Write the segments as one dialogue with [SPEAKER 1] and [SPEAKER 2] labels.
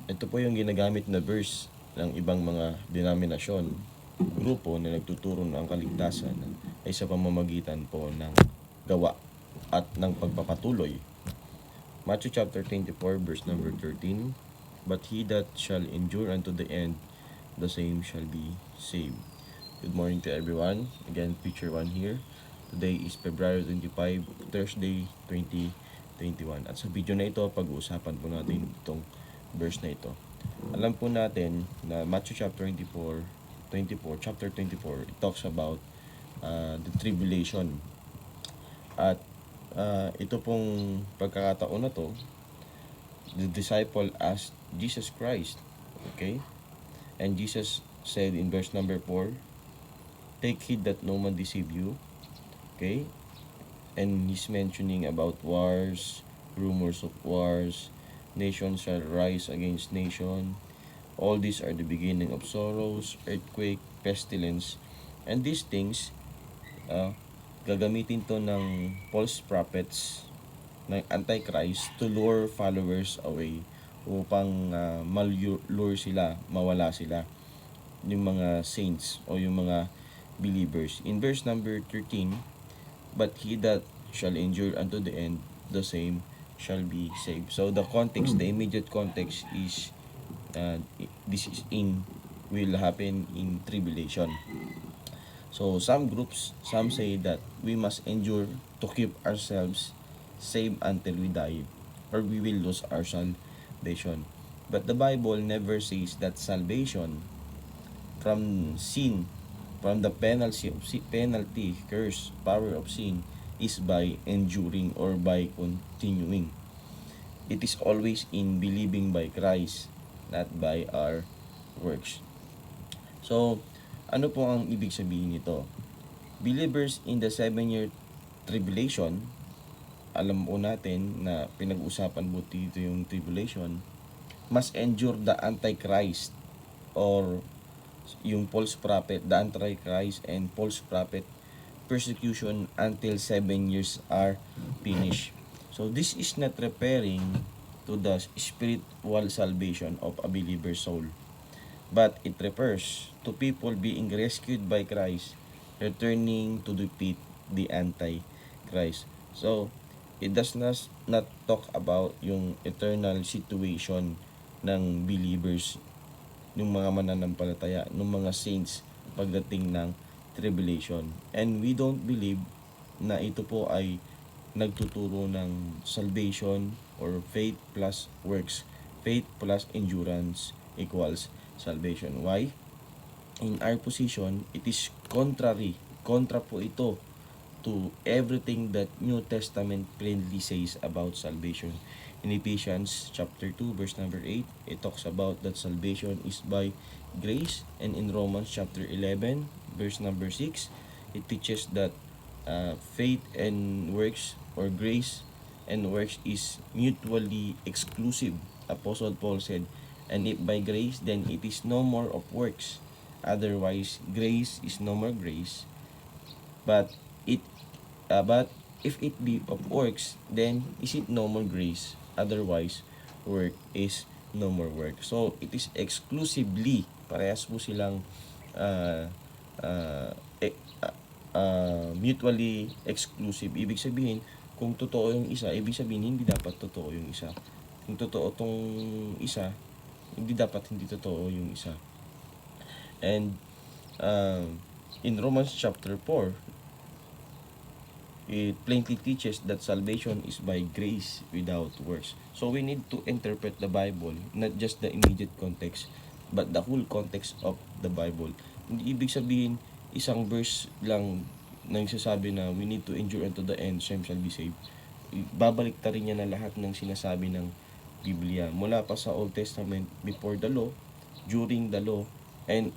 [SPEAKER 1] Ito po yung ginagamit na verse ng ibang mga denominasyon, grupo na nagtuturo ng kaligtasan ay sa pamamagitan po ng gawa at ng pagpapatuloy. Matthew chapter 24 verse number 13, "But he that shall endure unto the end, the same shall be saved." Good morning to everyone. Again, picture 1 here. Today is February 25, Thursday 2021. At sa video na ito, pag-uusapan po natin itong verse na ito. Alam po natin na Matthew chapter 24, it talks about the tribulation. At ito pong pagkakataon na to, the disciple asked Jesus Christ, okay? And Jesus said in verse number 4, "Take heed that no man deceive you." Okay? And he's mentioning about wars, rumors of wars, nation shall rise against nation. All these are the beginning of sorrows, earthquake, pestilence. And these things, gagamitin to ng false prophets, ng Antichrist, to lure followers away upang malure sila, mawala sila, yung mga saints o yung mga believers. In verse number 13, "But he that shall endure unto the end, the same shall be saved." So the context, the immediate context is this is will happen in tribulation. So some groups, some say that we must endure to keep ourselves saved until we die, or we will lose our salvation. But the Bible never says that salvation from sin, from the penalty, curse, power of sin, is by enduring or by continuing. It is always in believing by Christ, not by our works. So, ano po ang ibig sabihin nito? Believers in the 7-year tribulation, alam po natin na pinag-usapan po dito yung tribulation, must endure the Antichrist or yung false prophet, the Antichrist and false prophet persecution until 7 years are finished. So this is not referring to the spiritual salvation of a believer's soul, but it refers to people being rescued by Christ, returning to defeat the Antichrist. So it does not talk about yung eternal situation ng believers, ng mga mananampalataya, ng mga saints pagdating ng tribulation. And we don't believe na ito po ay nagtuturo ng salvation or faith plus works. Faith plus endurance equals salvation. Why? In our position, it is kontra po ito to everything that New Testament plainly says about salvation. In Ephesians chapter 2 verse number 8, it talks about that salvation is by grace. And in Romans chapter 11 verse number 6, it teaches that faith and works, or grace and works, is mutually exclusive. Apostle Paul said, "And if by grace, then it is no more of works. Otherwise, grace is no more grace. But if it be of works, then is it no more grace? Otherwise, work is no more work." So it is exclusively, parehas po silang mutually exclusive. Ibig sabihin, kung totoo yung isa, ibig sabihin hindi dapat totoo yung isa. Kung totoo tong isa, hindi dapat hindi totoo yung isa. And in Romans chapter 4, it plainly teaches that salvation is by grace without works. So we need to interpret the Bible, not just the immediate context, but the whole context of the Bible. Hindi ibig sabihin isang verse lang na nagsasabi na we need to endure unto the end, some shall be saved. Babalik ta rin niya na lahat ng sinasabi ng Biblia, mula pa sa Old Testament, before the law, during the law, and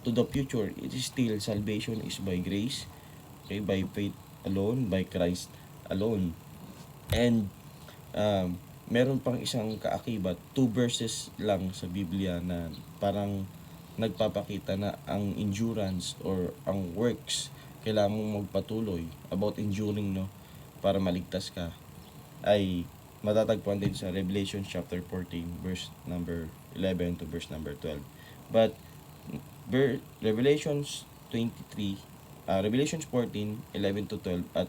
[SPEAKER 1] to the future. It is still salvation is by grace, okay, by faith alone, by Christ alone. And meron pang isang kaakibat, 2 verses lang sa Biblia na parang nagpapakita na ang endurance or ang works, kailangan mong magpatuloy about enduring, no, para maligtas ka, ay matatagpuan din sa Revelation chapter 14 verse number 11 to verse number 12. But Revelations 23, Revelations 14, 11 to 12 at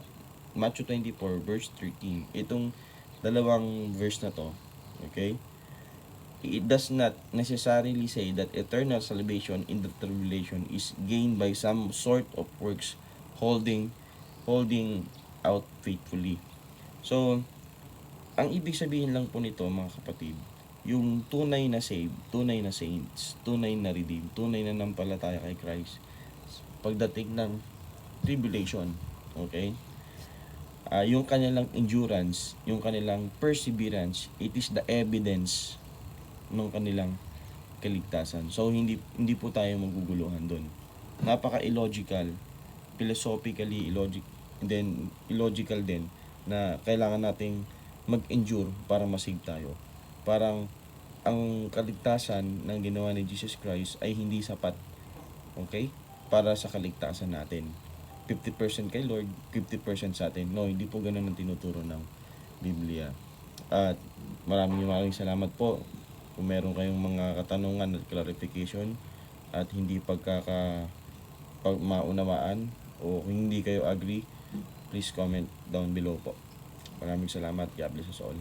[SPEAKER 1] Matthew 24 verse 13. Itong dalawang verse na to, okay? It does not necessarily say that eternal salvation in the tribulation is gained by some sort of works holding out faithfully. So, ang ibig sabihin lang po nito mga kapatid, yung tunay na saved, tunay na saints, tunay na redeemed, tunay na nampalataya kay Christ, pagdating ng tribulation, okay? Yung kanilang endurance, yung kanilang perseverance, it is the evidence ng kanilang kaligtasan. So hindi po tayo maguguluhan doon. Napaka-illogical, philosophically illogical din na kailangan nating mag-endure para masave tayo. Parang ang kaligtasan ng ginawa ni Jesus Christ ay hindi sapat, okay, para sa kaligtasan natin. 50% kay Lord, 50% sa atin. No, hindi po ganun ang tinuturo ng Biblia. At maraming salamat po. Kung meron kayong mga katanungan at clarification at hindi maunawaan o hindi kayo agree, please comment down below po. Maraming salamat. God bless us all.